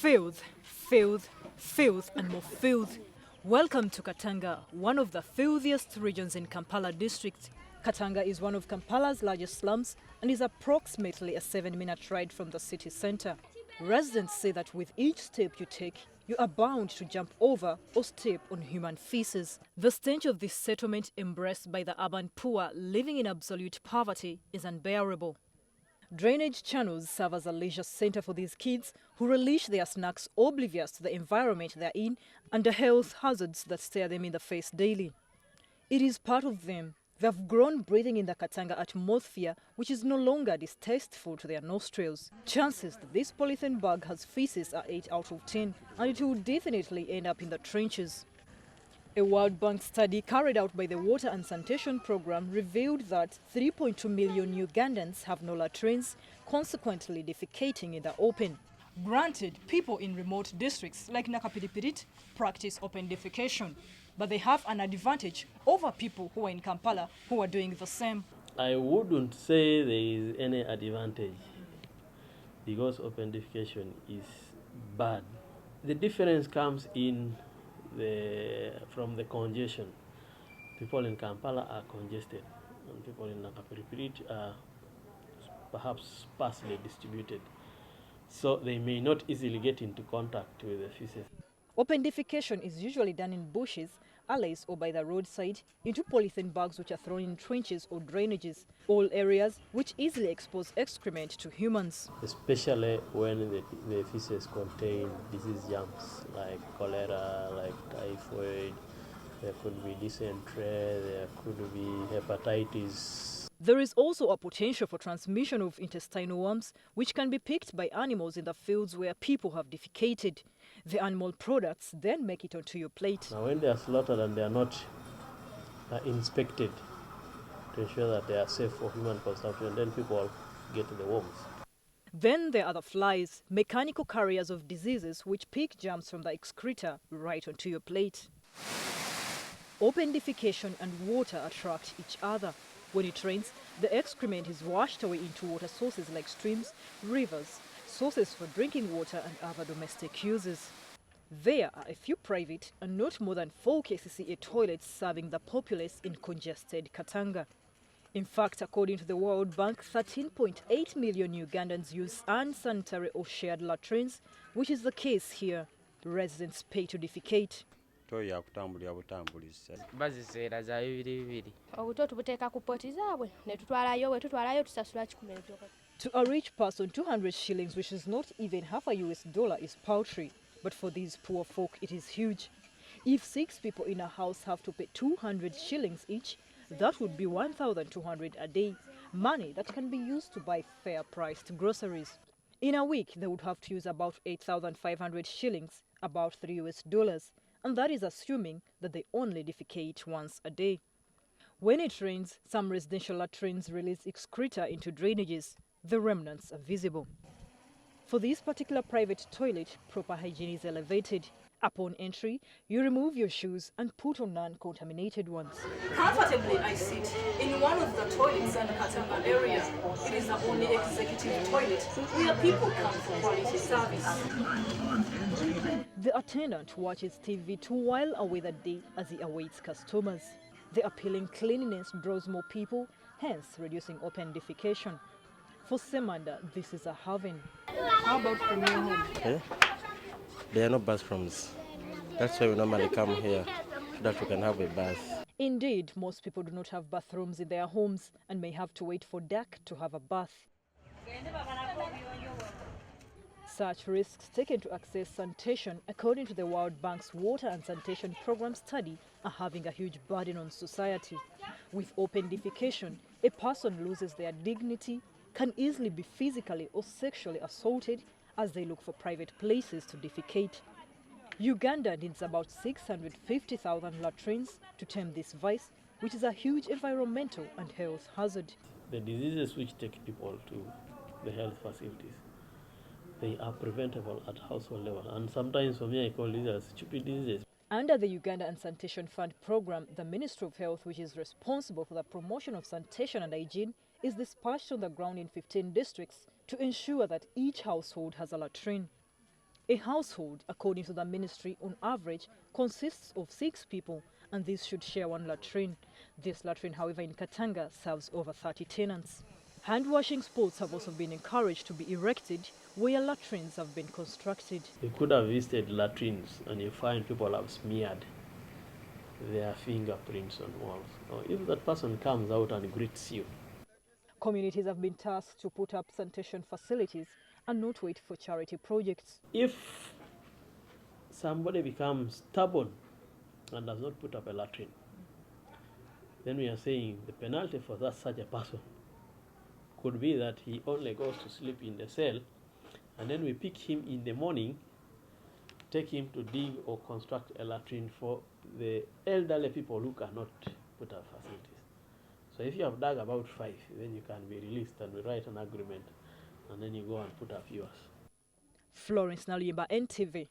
Filth, filth, filth and more filth. Welcome to Katanga, one of the filthiest regions in Kampala district. Katanga is one of Kampala's largest slums and is approximately a 7-minute ride from the city centre. Residents say that with each step you take, you are bound to jump over or step on human feces. The stench of this settlement, embraced by the urban poor living in absolute poverty, is unbearable. Drainage channels serve as a leisure centre for these kids who relish their snacks oblivious to the environment they're in and the health hazards that stare them in the face daily. It is part of them. They've grown breathing in the Katanga atmosphere, which is no longer distasteful to their nostrils. Chances that this polythene bag has feces are 8 out of 10, and it will definitely end up in the trenches. A World Bank study carried out by the Water and Sanitation Programme revealed that 3.2 million Ugandans have no latrines, consequently defecating in the open. Granted, people in remote districts like Nakapiripirit practice open defecation, but they have an advantage over people who are in Kampala who are doing the same. I wouldn't say there is any advantage because open defecation is bad. The difference comes in from the congestion. People in Kampala are congested, and people in Nakapiripirit are perhaps sparsely distributed, so they may not easily get into contact with the feces. Open defecation is usually done in bushes, alleys or by the roadside into polythene bags which are thrown in trenches or drainages, all areas which easily expose excrement to humans. Especially when the feces contain disease germs like cholera, like typhoid, there could be dysentery, there could be hepatitis. There is also a potential for transmission of intestinal worms, which can be picked by animals in the fields where people have defecated. The animal products then make it onto your plate. Now when they are slaughtered and they are not inspected to ensure that they are safe for human consumption, then people get the worms. Then there are the flies, mechanical carriers of diseases which pick germs from the excreta right onto your plate. Open defecation and water attract each other. When it rains, the excrement is washed away into water sources like streams, rivers, sources for drinking water and other domestic uses. There are a few private and not more than 4 KCCA toilets serving the populace in congested Katanga. In fact, according to the World Bank, 13.8 million Ugandans use unsanitary or shared latrines, which is the case here. Residents pay to defecate. Baziseera za bibiri obuto tubuteeka ku poti zaabwe ne tutwalayo we tutwalayo tusasula 10. To a rich person, 200 shillings, which is not even half a US dollar, is paltry. But for these poor folk, it is huge. If 6 people in a house have to pay 200 shillings each, that would be 1,200 a day, money that can be used to buy fair-priced groceries. In a week, they would have to use about 8,500 shillings, about $3 US, and that is assuming that they only defecate once a day. When it rains, some residential latrines release excreta into drainages. The remnants are visible. For this particular private toilet, proper hygiene is elevated. Upon entry, you remove your shoes and put on non-contaminated ones. Comfortably, I sit in one of the toilets in the Katanga area. It is the only executive toilet where people come for quality service. The attendant watches TV to while away the day as he awaits customers. The appealing cleanliness draws more people, hence reducing open defecation. For Semanda, this is a heaven. How about from your home? Yeah. There are no bathrooms. That's why we normally come here, so that we can have a bath. Indeed, most people do not have bathrooms in their homes and may have to wait for dark to have a bath. Such risks taken to access sanitation, according to the World Bank's Water and Sanitation Programme study, are having a huge burden on society. With open defecation, a person loses their dignity, can easily be physically or sexually assaulted as they look for private places to defecate. Uganda needs about 650,000 latrines to tame this vice, which is a huge environmental and health hazard. The diseases which take people to the health facilities, they are preventable at household level. And sometimes for me, I call these as stupid diseases. Under the Uganda and Sanitation Fund program, the Ministry of Health, which is responsible for the promotion of sanitation and hygiene, is dispatched on the ground in 15 districts to ensure that each household has a latrine. A household, according to the ministry, on average consists of 6 people, and these should share one latrine. This latrine, however, in Katanga serves over 30 tenants. Hand-washing spots have also been encouraged to be erected where latrines have been constructed. You could have visited latrines and you find people have smeared their fingerprints on walls. Or if that person comes out and greets you. Communities have been tasked to put up sanitation facilities and not wait for charity projects. If somebody becomes stubborn and does not put up a latrine, then we are saying the penalty for such a person could be that he only goes to sleep in the cell, and then we pick him in the morning, take him to dig or construct a latrine for the elderly people who cannot put up facilities. So if you have dug about 5, then you can be released and we write an agreement, and then you go and put up yours. Florence Nalimba, NTV.